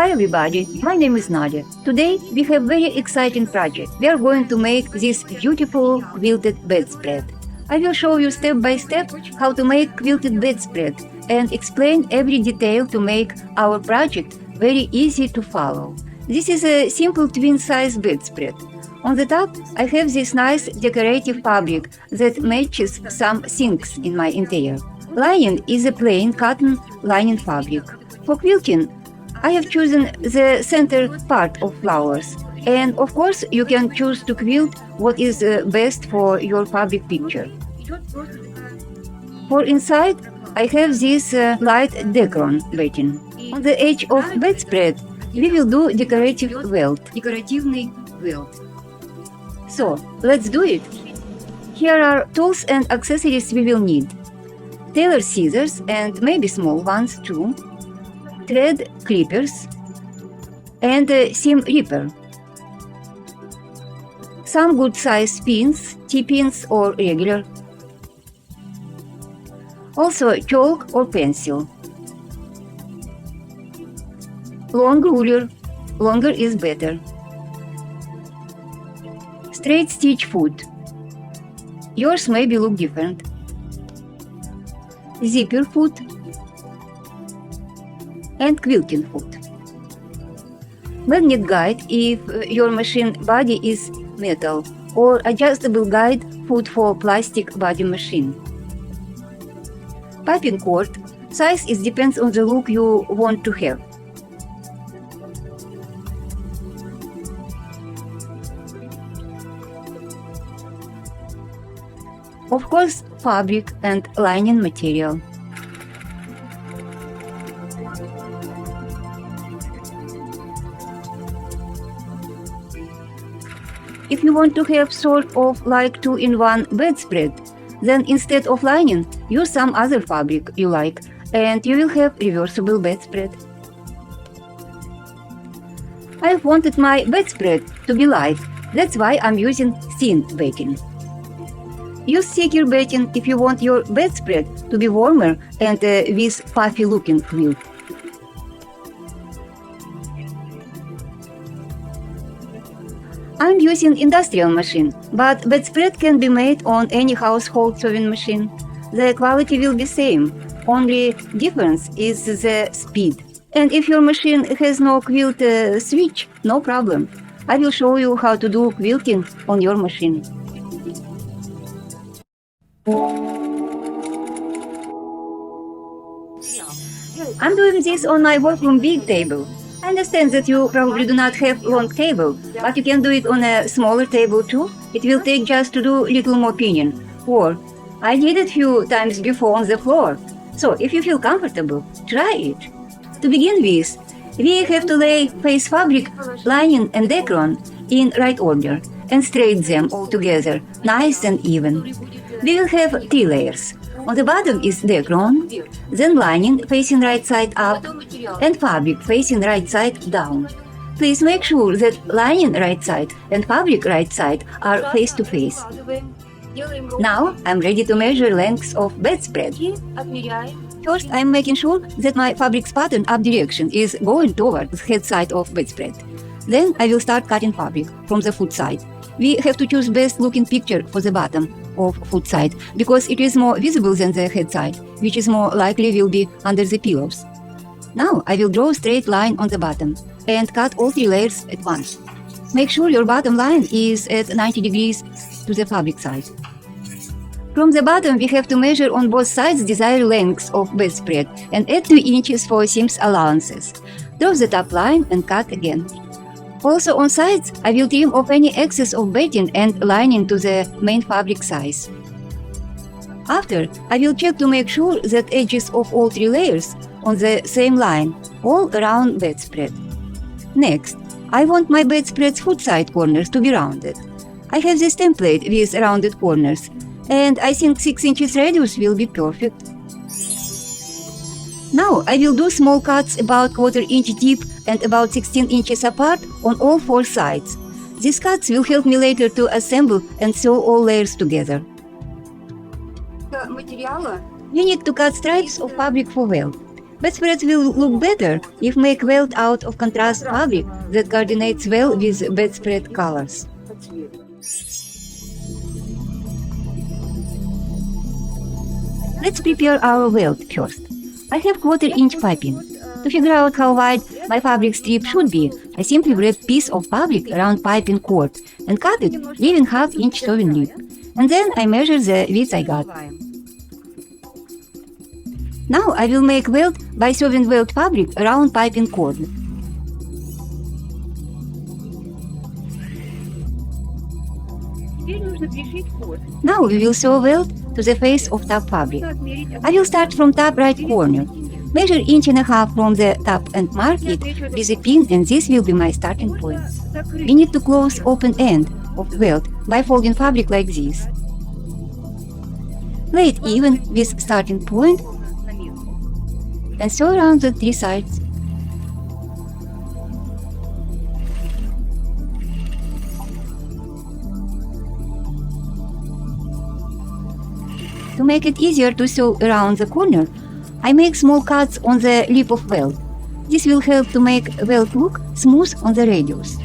Hi everybody, my name is Nadia. Today we have very exciting project. We are going to make this beautiful quilted bedspread. I will show you step by step how to make quilted bedspread and explain every detail to make our project very easy to follow. This is a simple twin-size bedspread. On the top, I have this nice decorative fabric that matches some things in my interior. Lining is a plain cotton lining fabric. For quilting, I have chosen the center part of flowers. And of course, you can choose to quilt what is best for your fabric picture. For inside, I have this light Dacron batting. On the edge of bedspread, we will do decorative welt. So, let's do it. Here are tools and accessories we will need. Tailor scissors and maybe small ones too. Thread clippers and a seam ripper. Some good size pins, T-pins or regular. Also chalk or pencil. Long ruler, longer is better. Straight stitch foot. Yours maybe look different. Zipper foot and quilting foot. Magnet guide if your machine body is metal, or adjustable guide foot for plastic body machine. Piping cord. Size is depends on the look you want to have. Of course, fabric and lining material. If you want to have sort of like two-in-one bedspread, then instead of lining, use some other fabric you like, and you will have reversible bedspread. I've wanted my bedspread to be light, that's why I'm using thin backing. Use thicker backing if you want your bedspread to be warmer and with puffy-looking quilt. I'm using industrial machine, but bedspread can be made on any household sewing machine. The quality will be same, only difference is the speed. And if your machine has no quilt switch, no problem. I will show you how to do quilting on your machine. I'm doing this on my workroom big table. I understand that you probably do not have long table, but you can do it on a smaller table too. It will take just to do little more pinning. Or I did it few times before on the floor. So if you feel comfortable, try it. To begin with, we have to lay face fabric, lining and Dacron in right order and straighten them all together, nice and even. We will have 3 layers. On the bottom is Dacron, then lining facing right side up, and fabric facing right side down. Please make sure that lining right side and fabric right side are face to face. Now I'm ready to measure lengths of bedspread. First, I'm making sure that my fabric's pattern up direction is going toward the head side of bedspread. Then I will start cutting fabric from the foot side. We have to choose best looking picture for the bottom of foot side because it is more visible than the head side, which is more likely will be under the pillows. Now I will draw a straight line on the bottom and cut all 3 layers at once. Make sure your bottom line is at 90 degrees to the fabric side. From the bottom we have to measure on both sides desired lengths of bedspread and add 2 inches for seams allowances. Draw the top line and cut again. Also on sides, I will trim off any excess of batting and lining to the main fabric size. After, I will check to make sure that edges of all 3 layers on the same line, all around bedspread. Next, I want my bedspread's foot side corners to be rounded. I have this template with rounded corners, and I think 6 inches radius will be perfect. Now I will do small cuts about 1/4 inch deep and about 16 inches apart on all 4 sides. These cuts will help me later to assemble and sew all layers together. We need to cut stripes of fabric for welt. Bedspread will look better if make welt out of contrast fabric that coordinates well with bedspread colors. Let's prepare our welt first. I have 1/4-inch piping. To figure out how wide my fabric strip should be, I simply wrap a piece of fabric around piping cord and cut it, leaving 1/2-inch sewing lip. And then I measure the width I got. Now I will make welt by sewing welt fabric around piping cord. Now we will sew welt to the face of top fabric. I will start from top right corner. Measure 1.5 inches from the top and mark it with a pin, and this will be my starting point. We need to close open end of welt by folding fabric like this. Lay it even with starting point and sew around the 3 sides. To make it easier to sew around the corner, I make small cuts on the lip of welt. This will help to make welt look smooth on the radius.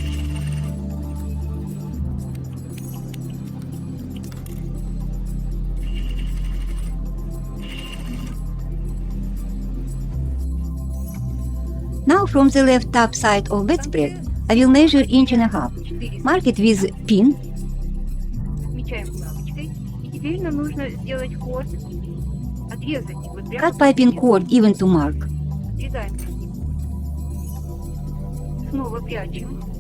Now from the left top side of bedspread, I will measure 1.5 inches. Mark it with pin. Cut piping cord even to mark.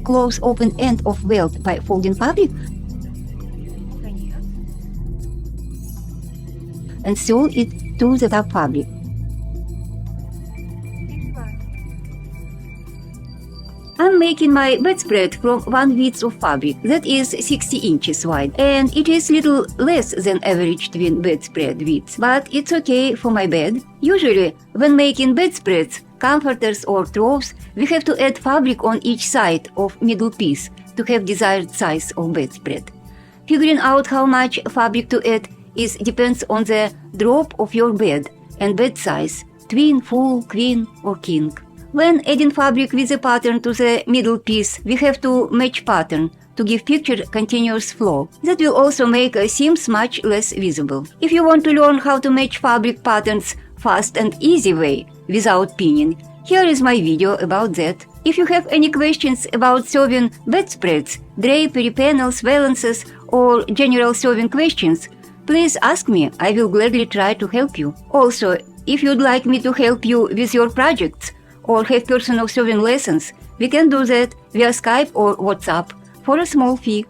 Close open end of welt by folding fabric and sew it to the top fabric. I'm making my bedspread from one width of fabric, that is 60 inches wide, and it is little less than average twin bedspread width, but it's okay for my bed. Usually, when making bedspreads, comforters or throws, we have to add fabric on each side of middle piece to have desired size of bedspread. Figuring out how much fabric to add depends on the drop of your bed and bed size, twin, full, queen or king. When adding fabric with a pattern to the middle piece, we have to match pattern to give picture continuous flow. That will also make seams much less visible. If you want to learn how to match fabric patterns fast and easy way without pinning, here is my video about that. If you have any questions about sewing bedspreads, drapery, panels, valances or general sewing questions, please ask me. I will gladly try to help you. Also, if you'd like me to help you with your projects, or have personal sewing lessons, we can do that via Skype or WhatsApp for a small fee.